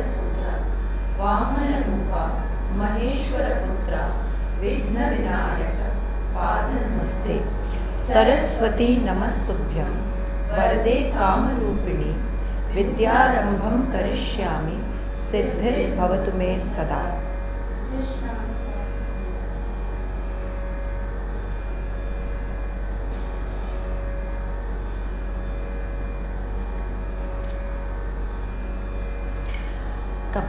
Sutra, Vamana Rupa, Maheshwara Putra, Vidya-mitra, Namaste, Saraswati Namastubhyam, Varade Kamarupini, Vidyarambham Karishyami, Siddhir Bhavatu Me Sada. Come.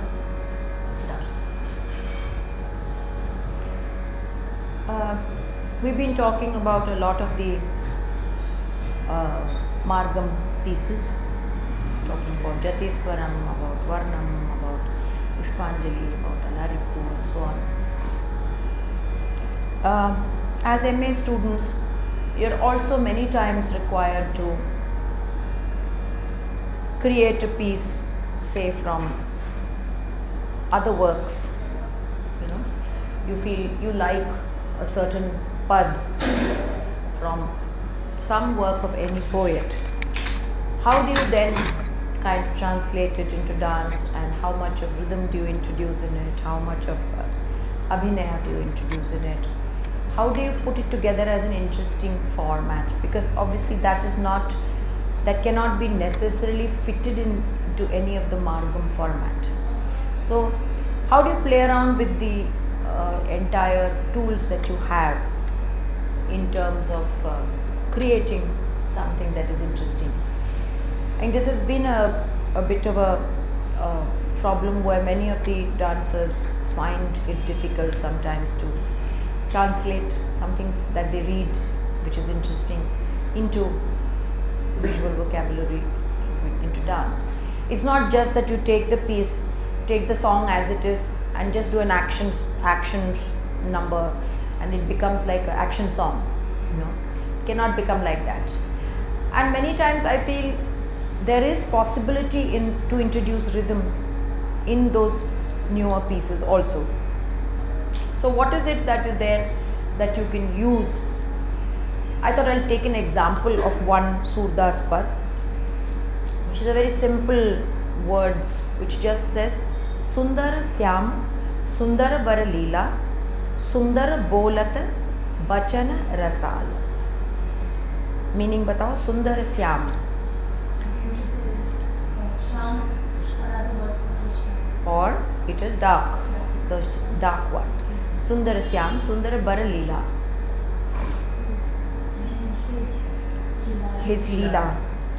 We've been talking about a lot of the Margam pieces, talking about Jatiswaram, about Varnam, about Pushpanjali, about Alaripu and so on. As MA students, you're also many times required to create a piece, say from other works. You feel you like a certain pad from some work of any poet. How do you then kind of translate it into dance, and how much of rhythm do you introduce in it? How much of Abhinaya do you introduce in it? How do you put it together as an interesting format? Because obviously that cannot be necessarily fitted into any of the Margam format. So how do you play around with the entire tools that you have in terms of creating something that is interesting? And this has been a bit of a problem where many of the dancers find it difficult sometimes to translate something that they read which is interesting into visual vocabulary, into dance. It's not just that you take the piece, take the song as it is and just do an action number and it becomes like an action song. It cannot become like that. And many times I feel there is possibility to introduce rhythm in those newer pieces also. So what is it that is there that you can use? I thought I'll take an example of one Surdas Pad, which is a very simple words which just says Sundar Syam, Sundar Baralila, Sundar Bolat, Bachana Rasal. Meaning batao, Sundar Syam. Or it is dark, the dark one. Sundar Syam, Sundar Baralila. His Leela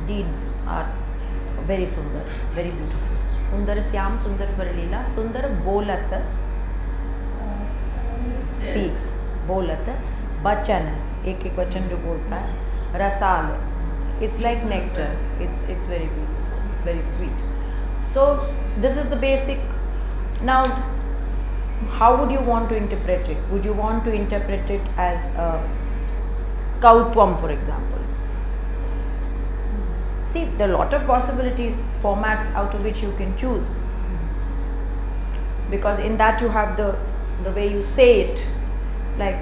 deeds are very sundar, very beautiful. Sundar Syam, Sundar Baralila, Sundar Bolat speaks, Bolat, Bachan, ek vachan jo bolta hai, Rasal, it's like nectar, it's very beautiful, it's very sweet. So this is the basic. Now how would you want to interpret it? Would you want to interpret it as Kautvam, for example? See, there are a lot of possibilities, formats out of which you can choose, because in that you have the way you say it, like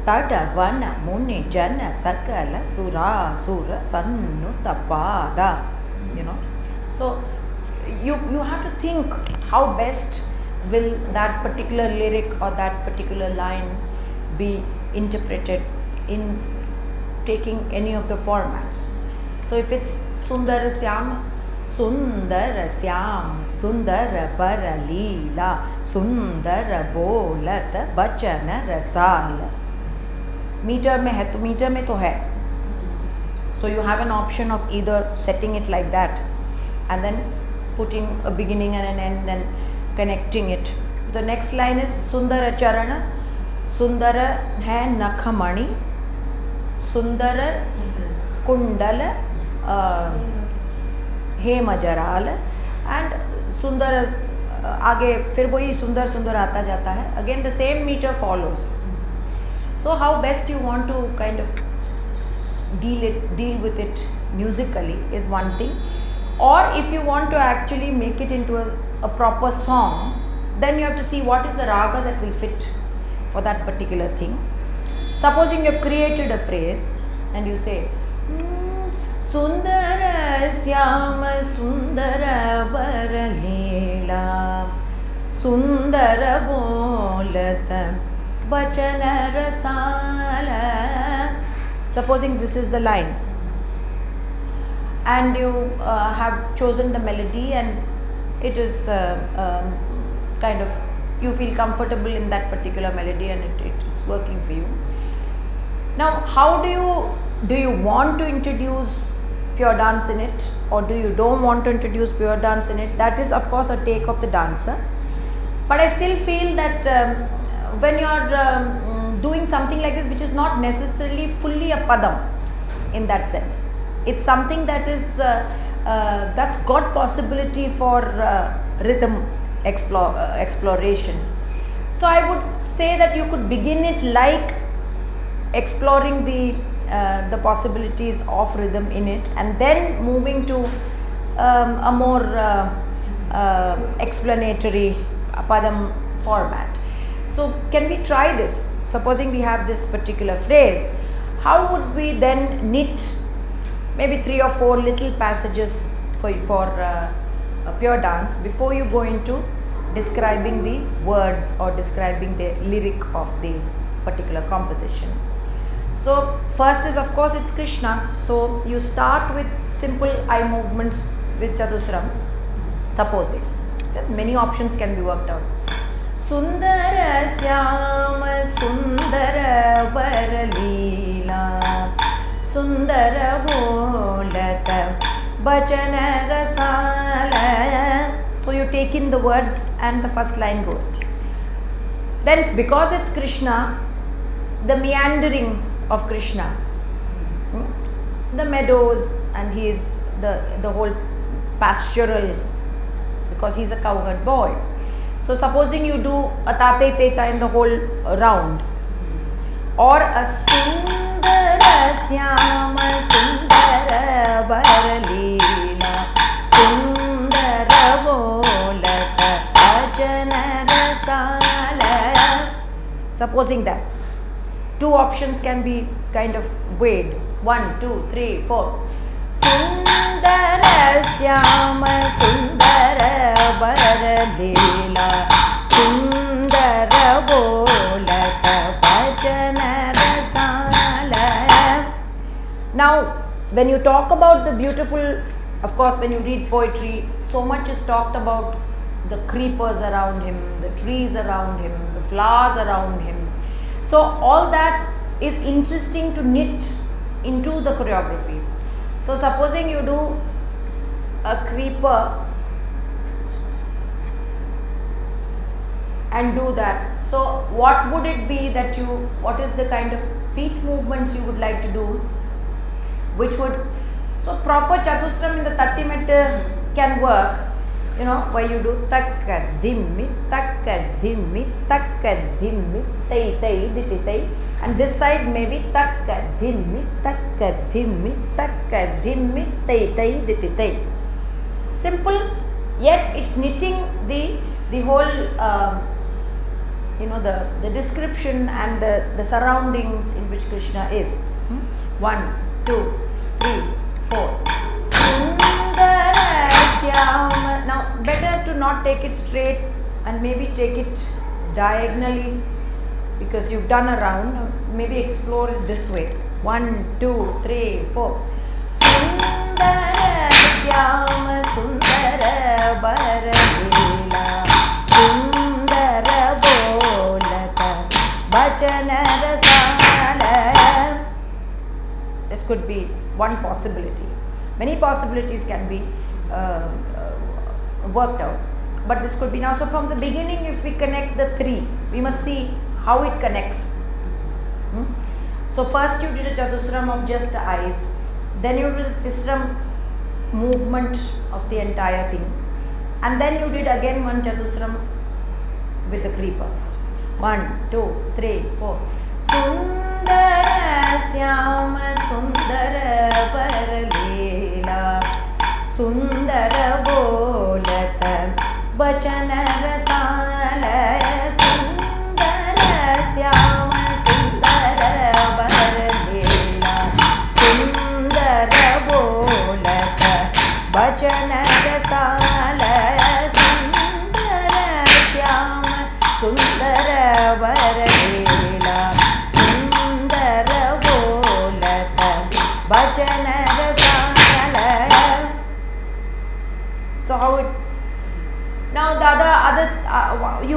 Tada Vana Muni Jana Sakala Sura Sura Sannu Tapada. So you have to think how best will that particular lyric or that particular line be interpreted in taking any of the formats. So if it's Sundara Syam, Sundara Syam, Sundara Baralila, Sundara Bolat, Bachana Rasal. Meter mein hai to meter mein to hai. So you have an option of either setting it like that and then putting a beginning and an end and connecting it. The next line is Sundara Charana, Sundara hai Nakhamani, Sundara Kundala Hemajaral, and Sundar आगे फिर वही सुंदर सुंदर आता जाता है. Again the same meter follows. So how best you want to kind of deal with it musically is one thing, or if you want to actually make it into a proper song, then you have to see what is the raga that will fit for that particular thing. Supposing you have created a phrase and you say Sundara Syama Sundara Baralila Leela Sundara Bolata Bachana Rasala. Supposing this is the line and you have chosen the melody and it is kind of, you feel comfortable in that particular melody and it's working for you. Now, how do you want to introduce pure dance in it, or do you don't want to introduce pure dance in it? That is of course a take of the dancer, but I still feel that when you are doing something like this, which is not necessarily fully a padam in that sense, it's something that is that's got possibility for rhythm exploration. So I would say that you could begin it like exploring the possibilities of rhythm in it, and then moving to a more explanatory padam format. So can we try this? Supposing we have this particular phrase, how would we then knit maybe 3 or 4 little passages for a pure dance before you go into describing the words or describing the lyric of the particular composition. So first is of course it's Krishna, so you start with simple eye movements with Chatusram. Supposing many options can be worked out. Sundara Syama Sundara Varalila Sundara Bolata Bachana Rasala. So you take in the words and the first line goes. Then because it's Krishna, the meandering of Krishna, the meadows, and he is the whole pastoral, because he is a cowherd boy. So supposing you do a tate teta in the whole round, or a Sundara Syama Sundara Varalila Sundara Bolata Bachana Rasala. Supposing that 2 options can be kind of weighed. 1, 2, 3, 4. Sundara Syama Sundara Varalila Sundara Bolata Bachana Rasala. Now, when you talk about the beautiful, of course, when you read poetry, so much is talked about the creepers around him, the trees around him, the flowers around him. So all that is interesting to knit into the choreography. So supposing you do a creeper and do that. So what would it be that what is the kind of feet movements you would like to do, which would, so proper Chatusram in the 30-meter can work, you know, where you do takka dhimmi, tai tai diti tai, and this side maybe takka dhimmi, tai tai diti tai. Simple, yet it's knitting the whole you know, the description and the surroundings in which Krishna is. 1, 2, 3, 4. Now better to not take it straight and maybe take it diagonally, because you've done a round. Maybe explore it this way. 1, 2, 3, 4. Sundara Syama Sundara Varalila Sundara Bolata Bachana Rasala. This could be one possibility. Many possibilities can be worked out, but this could be now. So from the beginning, if we connect the 3, we must see how it connects. So first you did a Chatusram of just the eyes, then you did a Tisram movement of the entire thing, and then you did again one Chatusram with the creeper. 1, 2, 3, 4. Sundara Syama Sundara Varalila Sundara Bolata Bachana Rasala Sundara Syama Sundara Varalila Sundara Bolata Bachana Rasala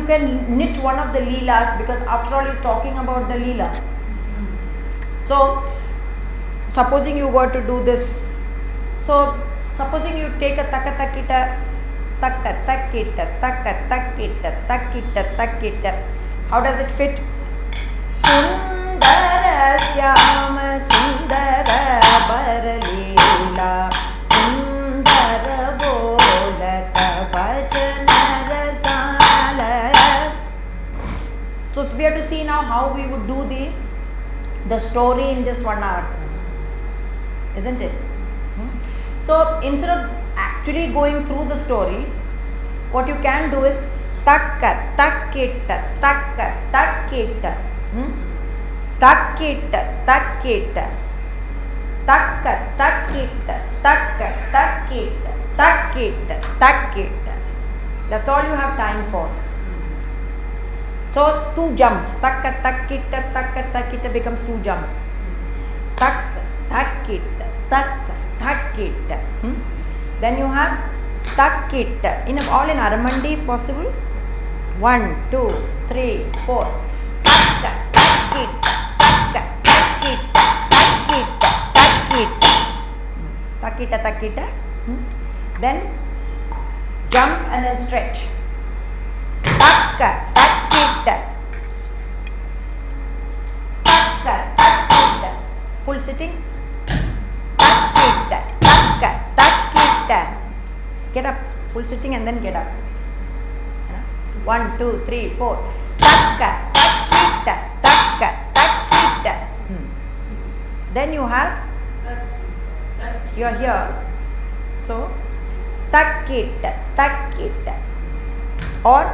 can knit one of the leelas, because after all he's talking about the leela. So supposing you were to do this, so supposing you take a taka takita, taka takita, taka takita, takita takita, how does it fit? Sundara syama sundara baralila sundara bolata bhajanara sala. So we have to see now how we would do the story in just 1 hour, isn't it? So instead of actually going through the story, what you can do is takka takkita takka takkita, takkita takkita, takka takkita takka takkita, takkita takkita. That's all you have time for. So 2 jumps, takka takkita becomes 2 jumps. Takka takkita takka takkita. Then you have takkita all in Aramandi if possible. 1, 2, 3, 4. Takka takkita takka takkita takkita takkita takkita. Then jump and then stretch. Takka takkita takka takkita. Full sitting. Takkita takka takkita. Get up. Full sitting and then get up. 1, 2, 3, 4. Takka takkita takka takkita. Then you are here. So takkita takkita or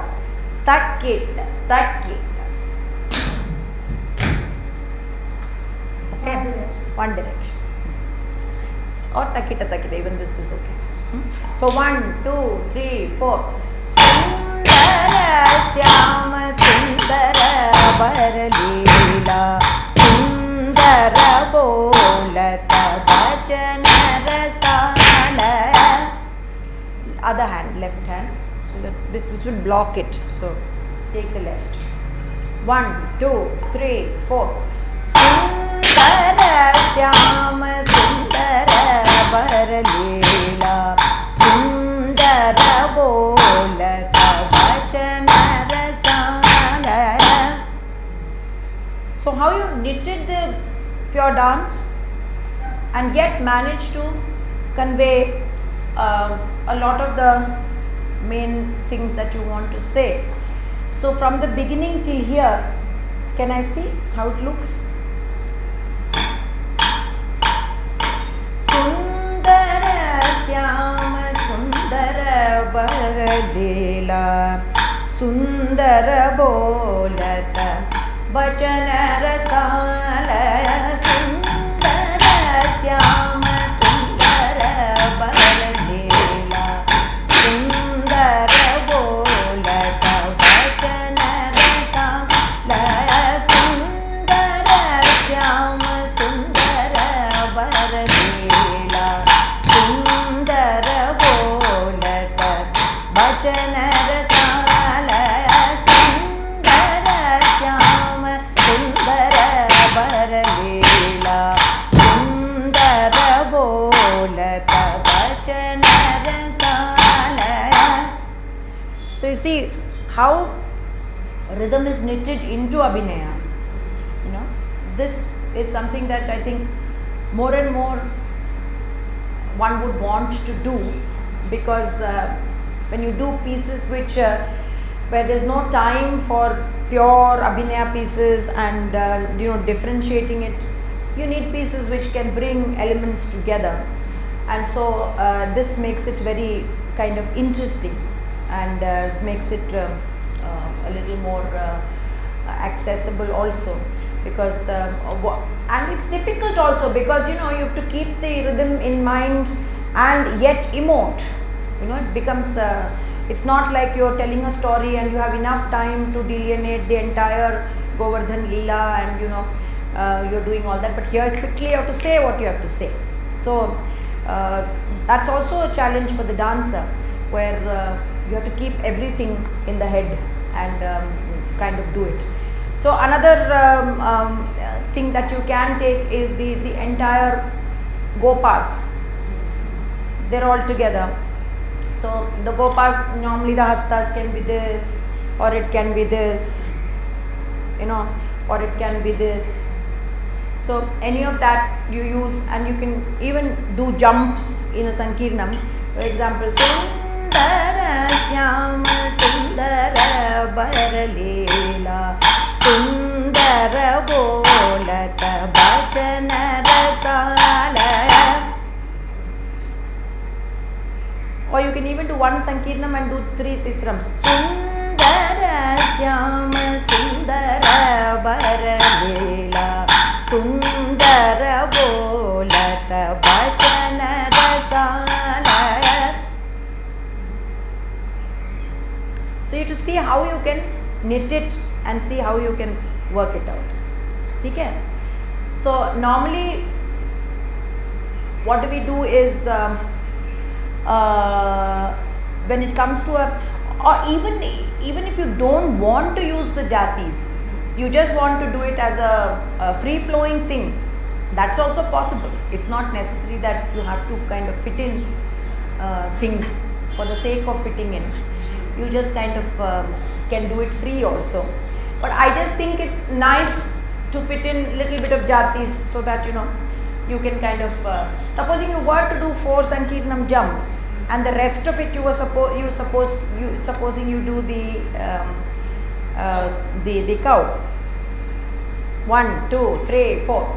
takkita takkita. Okay, one direction. Or takkita takkita, even this is okay. So 1, 2, 3, 4. Sundara syama sundara baralila sundara bolata bhajanara sala. Other hand, left hand, so that this will block it. So take the left. 1, 2, 3, 4. Sundara syama sundara baralila sundara bolata bhajanara sala. So how you knitted the pure dance and yet managed to convey a lot of the main things that you want to say. So from the beginning till here, can I see how it looks? Sundara syama sundara baradela sundara bolata bhajanara sala. Sundara syama sundara baradela sundara bolata bhajanara sala. Sundara syama sundara baradela sundara bolata bhajanara sala. Sundara syama sundara baradela sundara bolata bhajanara sala. So you see how rhythm is knitted into Abhinaya. This is something that I think more and more one would want to do, because when you do pieces which where there's no time for pure Abhinaya pieces and differentiating it, you need pieces which can bring elements together, and so this makes it very kind of interesting and makes it a little more accessible also, because and it's difficult also, because you have to keep the rhythm in mind and yet emote. It becomes it's not like you're telling a story and you have enough time to delineate the entire Govardhan Leela and you're doing all that, but here quickly you have to say what you have to say. So that's also a challenge for the dancer, where you have to keep everything in the head and kind of do it. So another thing that you can take is the entire gopas. They're all together. So the gopas, normally the hastas can be this, or it can be this, you know, or it can be this. So any of that you use, and you can even do jumps in a Sankirnam. For example, Sundara Syama Sundara Baralela Sundara Bolata Bhajana Rasala. Or you can even do one Sankirnam and do 3 Tisrams. Sundara Syama Sundara Baralela Sundara Bolata Bhajana Rasala. So you have to see how you can knit it and see how you can work it out. Okay? So normally what do we do is when it comes to a, or even if you don't want to use the jatis, you just want to do it as a free flowing thing, that's also possible. It's not necessary that you have to kind of fit in things for the sake of fitting in. You just kind of can do it free also. But I just think it's nice to fit in a little bit of jatis so that, you know, you can kind of, supposing you were to do 4 Sankirnam jumps and the rest of it you were supposing you do the cow. 1, 2, 3, 4.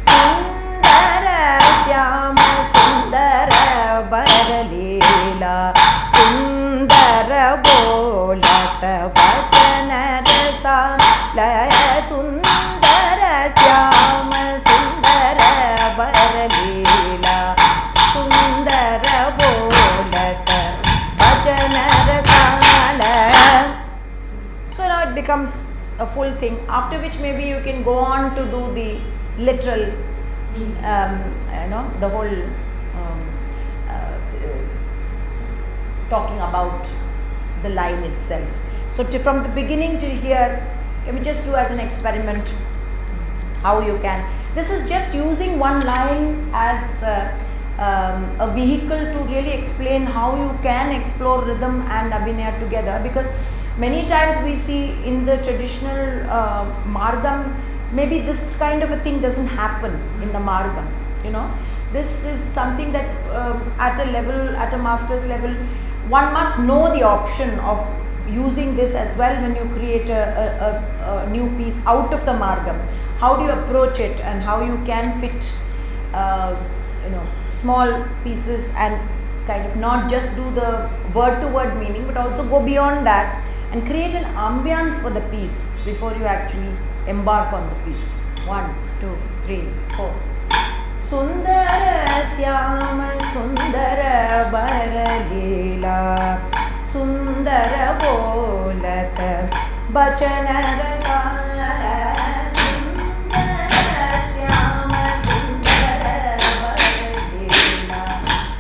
Sundara Syama Sundara Baralela Sundara Bolata Bhajana Rasala Sundara Syama Sundara Baralela Sundara Bolata Bhajana Rasala. So now it becomes a full thing, after which maybe you can go on to do the literal, the whole talking about the line itself. So from the beginning till here, can we just do as an experiment how you can. This is just using one line as a vehicle to really explain how you can explore rhythm and Abhinaya together, because many times we see in the traditional margam, maybe this kind of a thing doesn't happen in the margam, you know. This is something that at a level, at a master's level, one must know the option of using this as well when you create a new piece out of the margam. How do you approach it and how you can fit, small pieces and kind of not just do the word to word meaning, but also go beyond that and create an ambience for the piece before you actually embark on the piece. 1, 2, 3, 4. Sundara Syama Sundara Baralela Sundara Bolata Bhajana Rasala Sundara Syama Sundara Baralela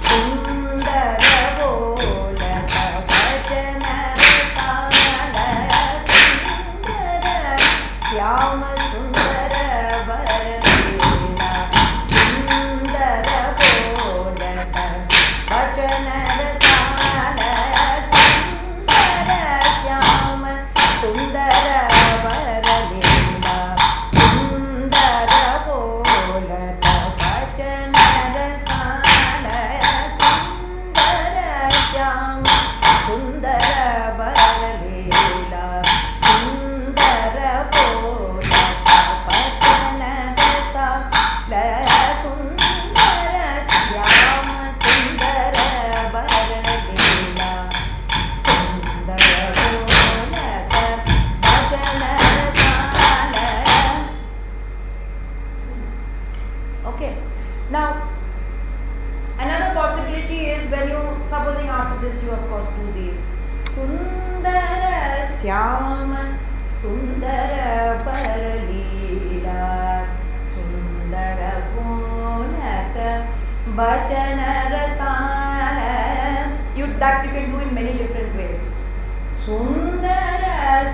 Sundara Bolata Bhajana Rasala Sundara Syama Sundara Baralela Sundara Bolata Bhajana Rasala Sundara Syama Sundara Baralela Sundara Bolata Bhajana Rasala Sundara Syama Sundara Baralela Sundara Bolata Bhajana Rasala Sundara Syama Sundara Baralela Sundara Bolata Bhajana Rasala. Okay. Now, another possibility is when you, supposing after this you of course do the Sundara Syama Sundara Baralela Sundara Bolata Bhajana Rasala. That you can do in many different ways. Sundara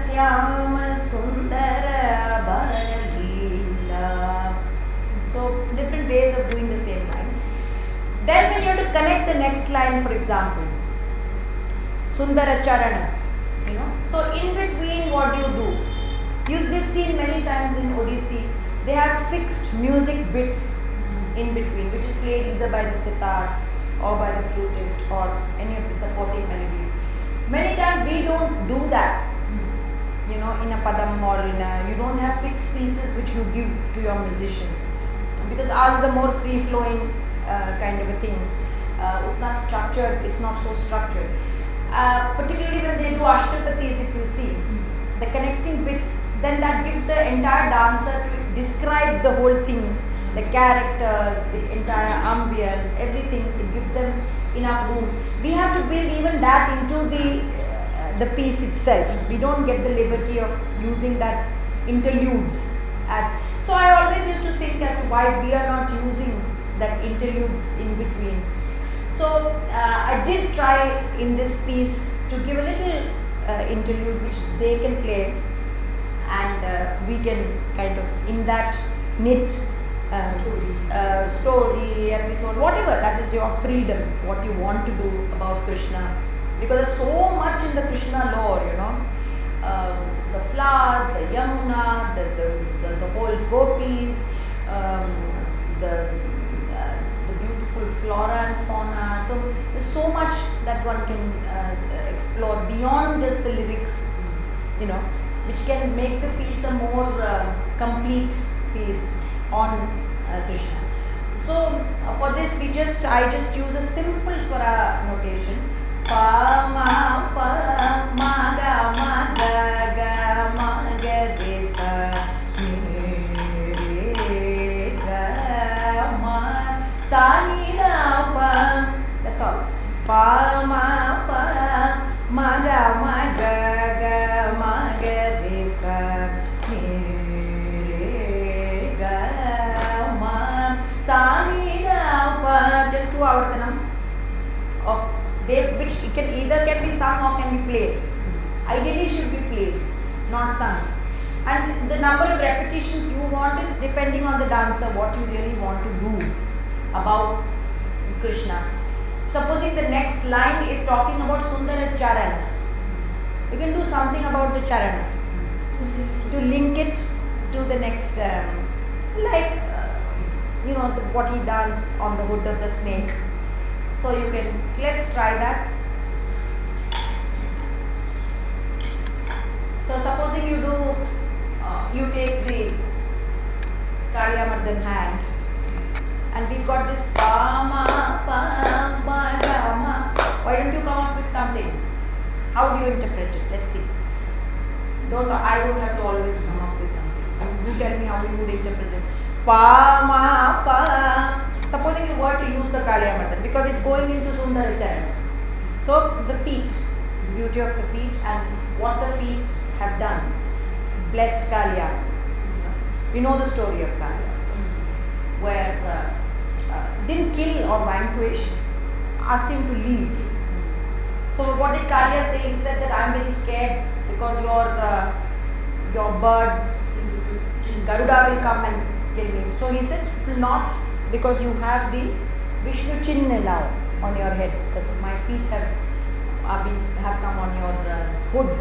Syama Sundara Bharalila. So different ways of doing the same line. Then when you have to connect the next line, for example, Sundara Charana, So in between, what do? We've seen many times in Odissi, they have fixed music bits in between, which is played either by the sitar or by the flutist or any of the supporting melodies. Many times we don't do that, in a padam or you don't have fixed pieces which you give to your musicians. Because ours is a more free-flowing kind of a thing. Utna structured, it's not so structured. Particularly when they do ashtapatis, if you see, the connecting bits, then that gives the entire dancer to describe the whole thing, the characters, the entire ambience, everything. It gives them enough room. We have to build even that into the piece itself. We don't get the liberty of using that interludes. So I always used to think as to why we are not using that interludes in between. So I did try in this piece to give a little interlude which they can play, and we can kind of in that knit story, episode, whatever, that is your freedom, what you want to do about Krishna, because there's so much in the Krishna lore, the flowers, the Yamuna, the whole gopis, the beautiful flora and fauna. So there's so much that one can explore beyond just the lyrics, which can make the piece a more complete piece on Krishna. So for this I just use a simple swara notation. Pa ma pa ma ga ma ga ga ma ga re sa re ga ma sa ni ra pa. That's all. Pa ma pa ma ga ga ma ga re sa re ga ma sa ni ra pa. Just 2 avartanams of which can be sung or can be played. Ideally should be played, not sung. And the number of repetitions you want is depending on the dancer, what you really want to do about Krishna. Supposing the next line is talking about Sundara Charana, you can do something about the Charana to link it to the next, what he danced on the hood of the snake. So you can, let's try that. So supposing you do, you take the Kalyamardan hand, and we've got this pa ma pa ma ga ma. Why don't you come up with something? How do you interpret it? Let's see. I don't have to always come up with something. You tell me how you would interpret this. Pa ma pa. Supposing you were to use the Kalyamardan, because it's going into Sundara Charana. So the feet, the beauty of the feet and what the feet have done, blessed Kalya. You know the story of Kalya, of course, where didn't kill or vanquish, asked him to leave. So what did Kalya say? He said that I am very scared because your bird Garuda will come and kill me. So he said, not because you have the Vishnu Chinna now on your head, because my feet have come on your hood.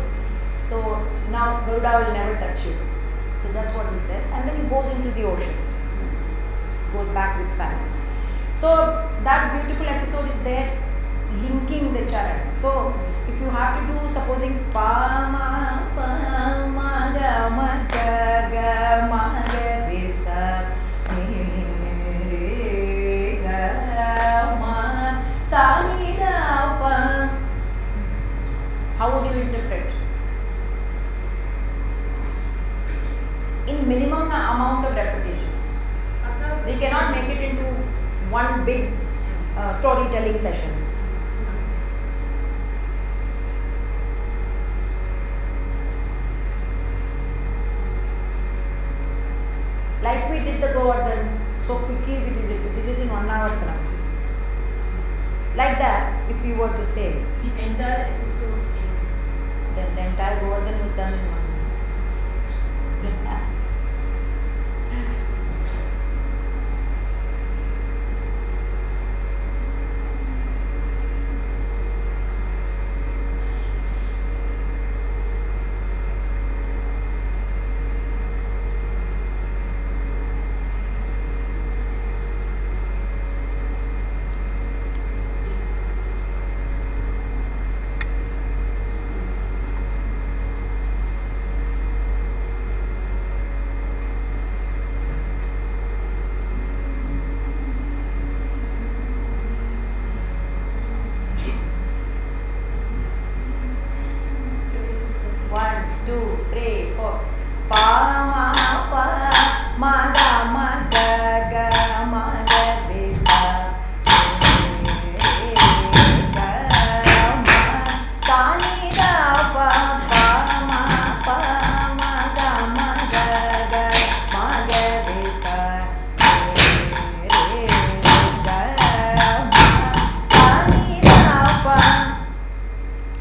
So now Garuda will never touch you. So that's what he says. And then he goes into the ocean. Goes back with family. So that beautiful episode is there, linking the charan. So if you have to do, supposing pa ma ga ma ga ma ga re sa re ga ma sa ni ra pa. How would you interpret? In minimum amount of repetitions. We cannot make it into one big storytelling session. Like we did the Govardhan, so quickly we did it. We did it in 1 hour. Like that, if we were to say. The entire episode in Then the entire Govardhan was done in 1 month.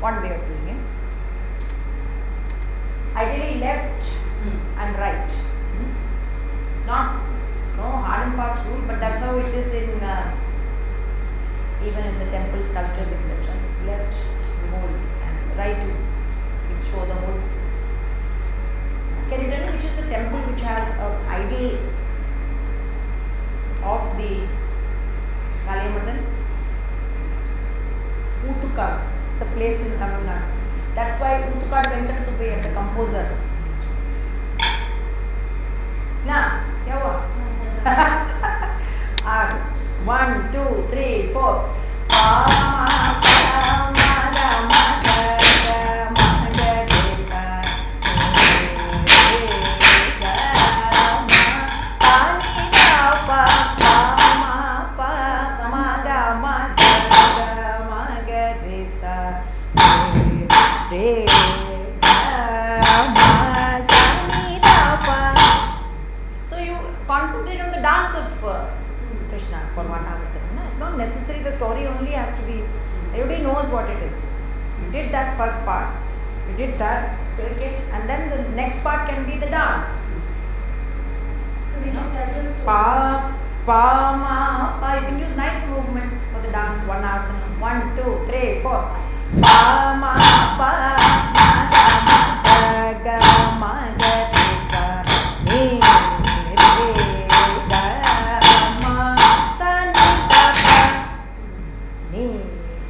One way of doing it. Ideally left and right. Not no hard and fast rule, but that's how it is in even in the temple sculptures, etc. It's left whole and right to show the whole. Can you tell me which is the temple which has an idol of the Kaliamadan? Utukad. It's a place in Tamil Nadu. That's why Utukad Venkata Subbaiah, the composer. Now, क्या हुआ? 1, 2, 3, 4. So you concentrate on the dance of Krishna for 1 hour. It's not necessary the story only has to be, everybody knows what it is. You did that first part, you did that, okay, and then the next part can be the dance. So we can tell the story. Pa, pa, ma, pa. You can use nice movements for the dance 1 hour. 1, 2, 3, 4. Pa, ma, pa, ma, ga, ma, ga, sa, ni, re, ga, ma, sa, ni, da, pa, ni.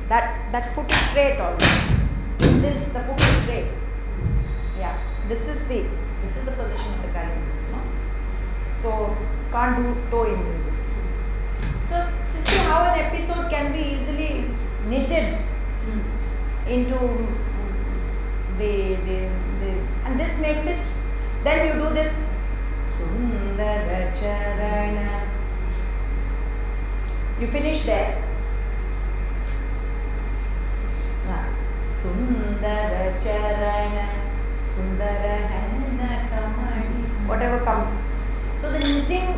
That foot is straight always. The foot is straight. Yeah. This is the position of the Kali. No? So can't do toeing in this. So see how an episode can be easily knitted into the and this makes it. Then you do this Sundara Charana. You finish there. Sundara Charana Sundara Hana Kamani. Whatever comes. So the knitting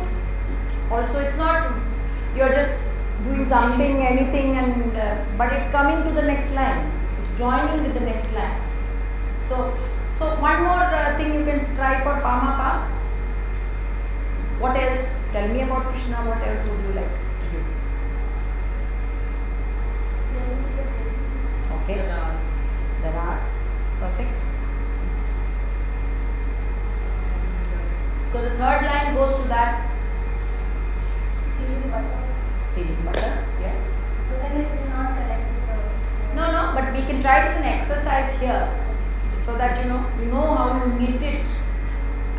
also, it's not you're just doing something, anything, and but it's coming to the next line. It's joining with the next line. So one more thing you can try for Pama Pa. What else? Tell me about Krishna. What else would you like to do? Okay. The ras. Perfect. So the third line goes to that. Stealing butter. Stealing butter, yes. But then it will not connect with the. No, but we can try it as an exercise here, so that you know how you knit it.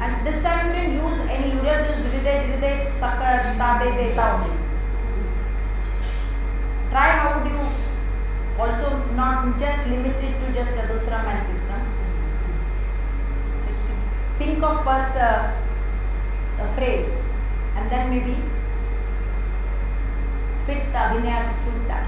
And this time you didn't use any. You just use Vidya-mitra, Try how would you also not just limit it to just Adusram and Tisram. Think of first a phrase and then maybe fit the Abhinaya to suit that.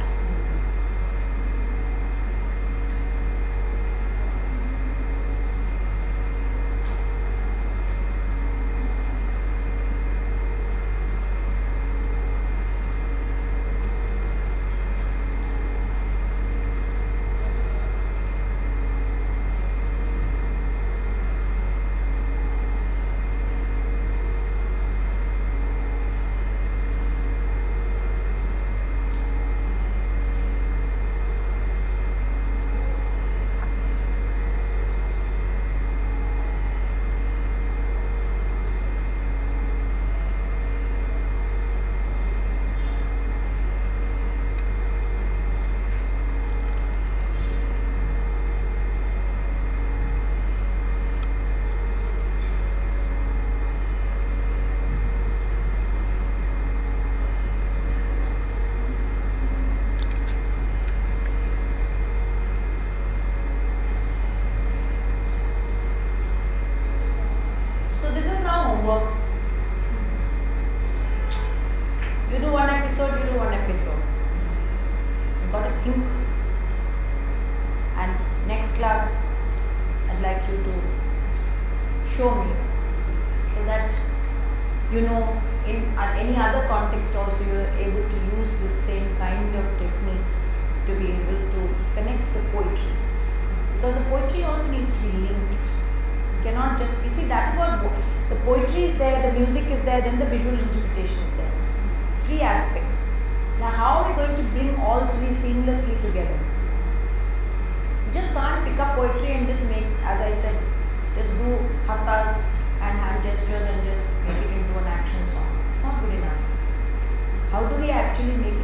you know, in any other context also you are able to use this same kind of technique to be able to connect the poetry. Because the poetry also needs to be linked. You cannot just, you see, that is what the poetry is there, the music is there, then the visual interpretation is there. Three aspects. Now, how are we going to bring all three seamlessly together? You just can't pick up poetry and just make, as I said, just do hastas and hand gestures and just make it into an action song. It's not good enough. How do we actually make